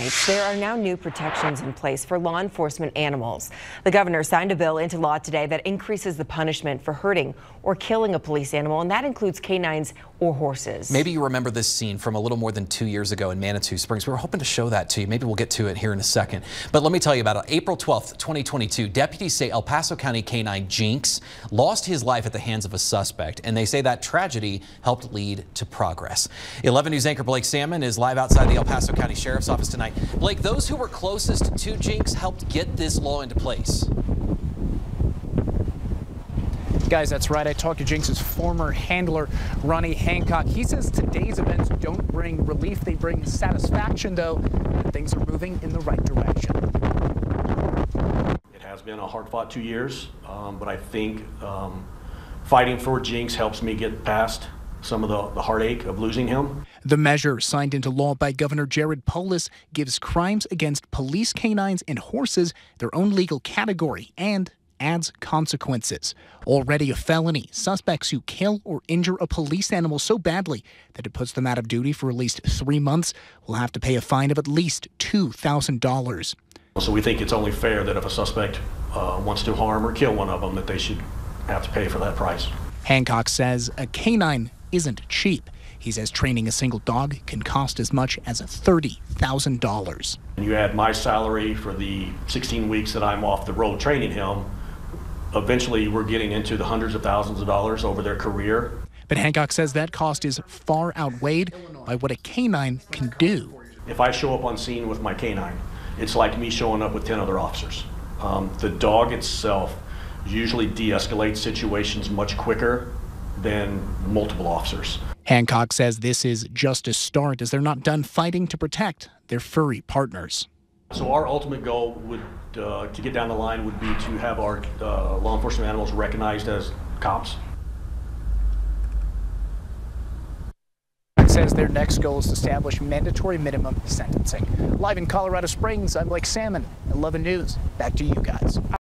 Heights, there are now new protections in place for law enforcement animals. The governor signed a bill into law today that increases the punishment for hurting or killing a police animal, and that includes canines or horses. Maybe you remember this scene from a little more than 2 years ago in Manitou Springs. We were hoping to show that to you. Maybe we'll get to it here in a second. But let me tell you about it. April 12th, 2022, deputies say El Paso County canine Jinx lost his life at the hands of a suspect, and they say that tragedy helped lead to progress. 11 News anchor Blake Salmon is live outside the El Paso County Sheriff's Office tonight. Blake, those who were closest to Jinx helped get this law into place. Guys, that's right. I talked to Jinx's former handler, Ronnie Hancock. He says today's events don't bring relief. They bring satisfaction, though, that things are moving in the right direction. It has been a hard-fought 2 years, but I think fighting for Jinx helps me get past some of the heartache of losing him. The measure, signed into law by Governor Jared Polis, gives crimes against police canines and horses their own legal category and adds consequences. Already a felony, suspects who kill or injure a police animal so badly that it puts them out of duty for at least 3 months will have to pay a fine of at least $2,000. So we think it's only fair that if a suspect wants to harm or kill one of them, that they should have to pay for that price. Hancock says a canine isn't cheap. He says training a single dog can cost as much as $30,000. You add my salary for the 16 weeks that I'm off the road training him, eventually we're getting into the hundreds of thousands of dollars over their career. But Hancock says that cost is far outweighed by what a canine can do. If I show up on scene with my canine, it's like me showing up with 10 other officers. The dog itself usually de-escalates situations much quicker than multiple officers. Hancock says this is just a start, as they're not done fighting to protect their furry partners. So our ultimate goal would, to get down the line, would be to have our law enforcement animals recognized as cops. Says their next goal is to establish mandatory minimum sentencing. Live in Colorado Springs, I'm Blake Salmon, 11 News. Back to you guys.